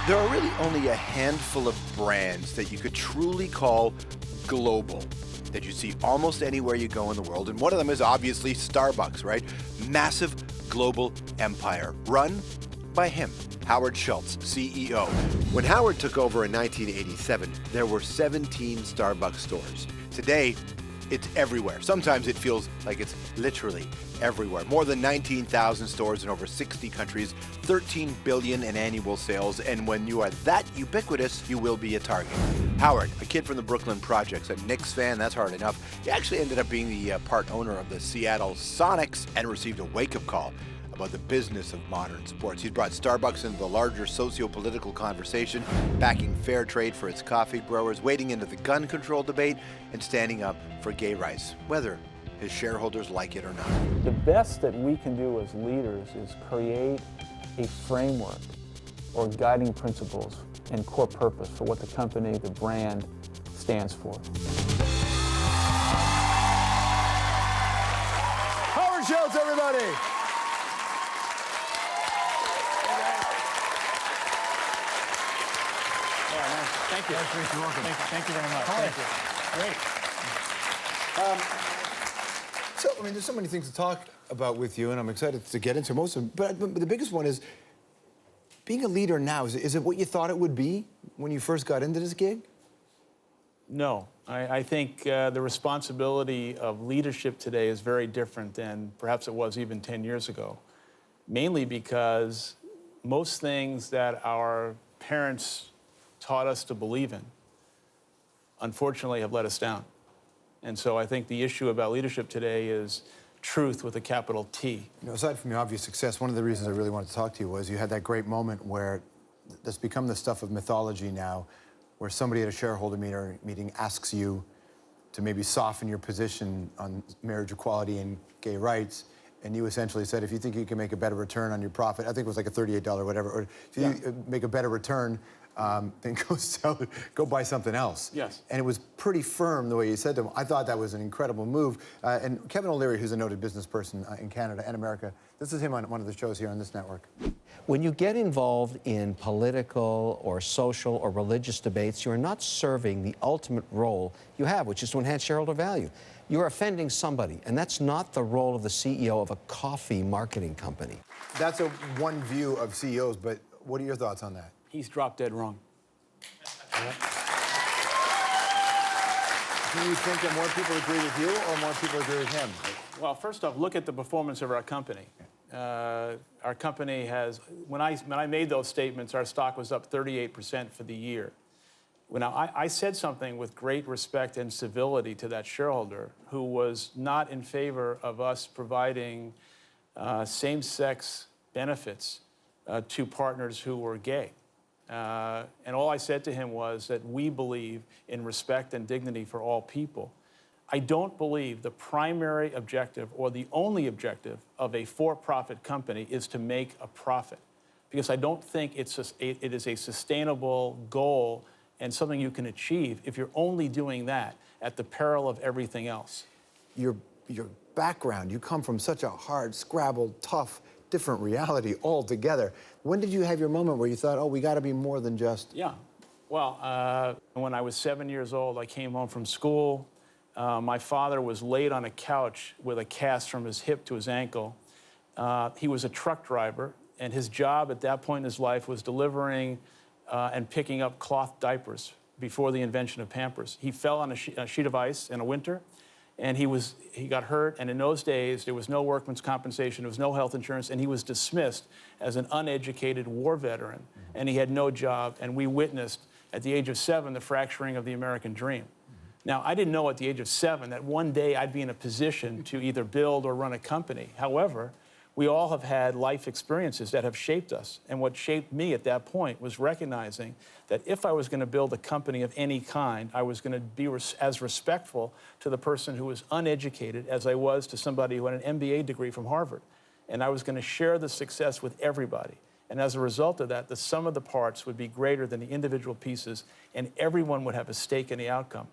There are really only a handful of brands that you could truly call global, that you see almost anywhere you go in the world. And one of them is obviously Starbucks, right? Massive global empire run by him, Howard Schultz, CEO. When Howard took over in 1987, there were 17 Starbucks stores. Today, it's everywhere. Sometimes it feels like it's literally everywhere. More than 19,000 stores in over 60 countries, 13 billion in annual sales, and when you are that ubiquitous, you will be a target. Howard, a kid from the Brooklyn Projects, a Knicks fan, that's hard enough. He actually ended up being the part owner of the Seattle Sonics and received a wake-up call about the business of modern sports. He's brought Starbucks into the larger socio-political conversation, backing fair trade for its coffee growers, wading into the gun control debate, and standing up for gay rights, whether his shareholders like it or not. The best that we can do as leaders is create a framework or guiding principles and core purpose for what the company, the brand, stands for. Howard Schultz, everybody! Thank you. You're welcome. Thank you very much. Hi. Thank you. Great. So, I mean, there's so many things to talk about with you, and I'm excited to get into most of them. But the biggest one is, being a leader now, is it what you thought it would be when you first got into this gig? No. I think the responsibility of leadership today is very different than perhaps it was even 10 years ago. Mainly because most things that our parents taught us to believe in, unfortunately, have let us down. And so I think the issue about leadership today is truth with a capital T. You know, aside from your obvious success, one of the reasons I really wanted to talk to you was you had that great moment where that's become the stuff of mythology now, where somebody at a shareholder meeting asks you to maybe soften your position on marriage equality and gay rights, and you essentially said, if you think you can make a better return on your profit, I think it was like a $38 whatever, or if you make a better return, then go buy something else. Yes. And it was pretty firm the way you said to him. I thought that was an incredible move. And Kevin O'Leary, who's a noted business person in Canada and America, this is him on one of the shows here on this network. When you get involved in political or social or religious debates, you're not serving the ultimate role you have, which is to enhance shareholder value. You're offending somebody, and that's not the role of the CEO of a coffee marketing company. That's one view of CEOs, but what are your thoughts on that? He's drop dead wrong. Do you think that more people agree with you or more people agree with him? Well, first off, look at the performance of our company. Our company has, when I made those statements, our stock was up 38% for the year. Now, I said something with great respect and civility to that shareholder who was not in favor of us providing same-sex benefits to partners who were gay. And all I said to him was that we believe in respect and dignity for all people. I don't believe the primary objective or the only objective of a for-profit company is to make a profit, because I don't think it is a sustainable goal and something you can achieve if you're only doing that at the peril of everything else. Your background, you come from such a hard, scrabbled, tough, different reality altogether. When did you have your moment where you thought, oh, we got to be more than just... Yeah. Well, when I was 7 years old, I came home from school. My father was laid on a couch with a cast from his hip to his ankle. He was a truck driver, and his job at that point in his life was delivering and picking up cloth diapers before the invention of Pampers. He fell on a sheet of ice in a winter, and he got hurt, and in those days, there was no workman's compensation, there was no health insurance, and he was dismissed as an uneducated war veteran, and he had no job, and we witnessed, at the age of 7, the fracturing of the American dream. Now, I didn't know at the age of 7 that one day I'd be in a position to either build or run a company. However, we all have had life experiences that have shaped us. And what shaped me at that point was recognizing that if I was going to build a company of any kind, I was going to be as respectful to the person who was uneducated as I was to somebody who had an MBA degree from Harvard. And I was going to share the success with everybody. And as a result of that, the sum of the parts would be greater than the individual pieces, and everyone would have a stake in the outcome.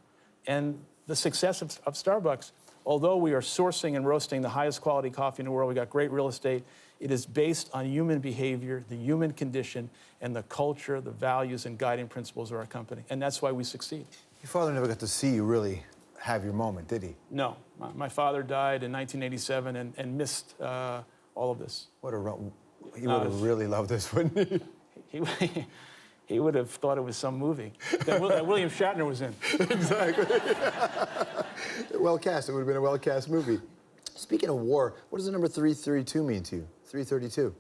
And the success of Starbucks, although we are sourcing and roasting the highest quality coffee in the world, we got great real estate, It is based on human behavior, the human condition, and the culture, the values, and guiding principles of our company. And that's why we succeed. Your father never got to see you really have your moment, did he? No. My father died in 1987 and missed all of this. What a run. He would have really loved this, wouldn't he? He would have thought it was some movie that William Shatner was in. Exactly. Well cast. It would have been a well cast movie. Speaking of war, what does the number 332 mean to you? 332.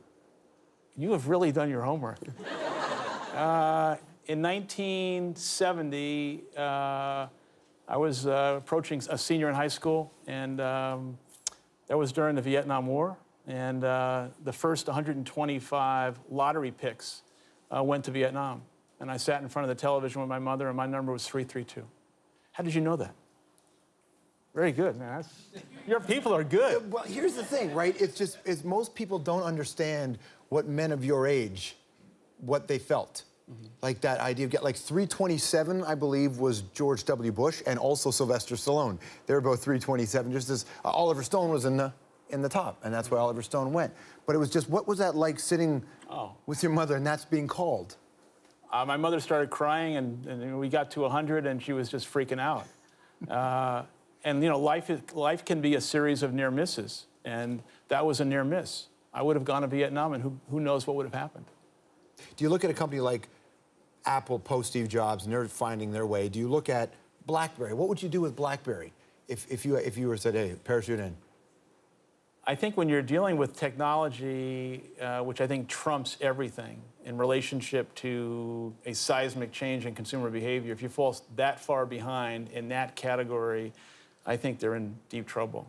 You have really done your homework. In 1970, I was approaching a senior in high school, and that was during the Vietnam War. And the first 125 lottery picks went to Vietnam. And I sat in front of the television with my mother, and my number was 332. How did you know that? Very good, man. Your people are good. Well, here's the thing, right? It's most people don't understand what men of your age, what they felt. Mm-hmm. Like that idea of like 327, I believe, was George W. Bush and also Sylvester Stallone. They were both 327, just as Oliver Stone was in the top, and that's where Oliver Stone went. But it was just, what was that like sitting with your mother and that's being called? My mother started crying, and we got to 100, and she was just freaking out. And, you know, life can be a series of near misses, and that was a near miss. I would have gone to Vietnam, and who knows what would have happened. Do you look at a company like Apple post Steve Jobs, and they're finding their way? Do you look at BlackBerry? What would you do with BlackBerry if you were said, hey, parachute in? I think when you're dealing with technology, which I think trumps everything in relationship to a seismic change in consumer behavior, if you fall that far behind in that category, I think they're in deep trouble.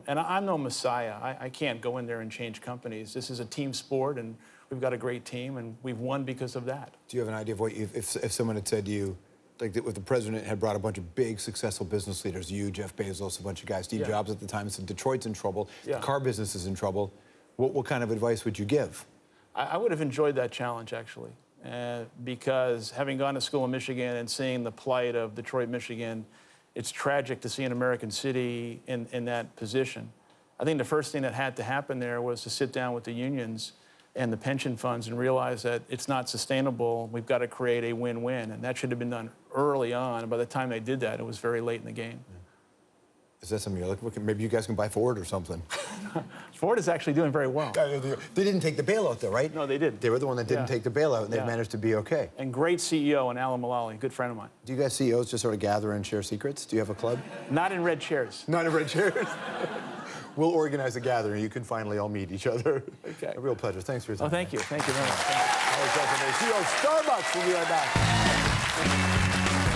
And I'm no messiah. I can't go in there and change companies. This is a team sport, and we've got a great team, and we've won because of that. Do you have an idea of what, if someone had said to you, like if the president had brought a bunch of big, successful business leaders, you, Jeff Bezos, a bunch of guys, Steve Jobs at the time, said Detroit's in trouble, the car business is in trouble, what kind of advice would you give? I would have enjoyed that challenge, actually, because having gone to school in Michigan and seeing the plight of Detroit, Michigan, it's tragic to see an American city in that position. I think the first thing that had to happen there was to sit down with the unions and the pension funds and realize that it's not sustainable. We've got to create a win-win, and that should have been done early on. And by the time they did that, it was very late in the game. Yeah. Is that something you're looking for? Maybe you guys can buy Ford or something. Ford is actually doing very well. They didn't take the bailout, though, right? No, they didn't. They were the one that didn't take the bailout, and they've managed to be okay. And great CEO in Alan Mulally, good friend of mine. Do you guys CEOs just sort of gather and share secrets? Do you have a club? Not in red chairs. Not in red chairs? We'll organize a gathering. You can finally all meet each other. Okay. A real pleasure. Thanks for your time. Oh, thank you. Thank you very much. Howard Schultz, CEO of Starbucks. We'll be right back.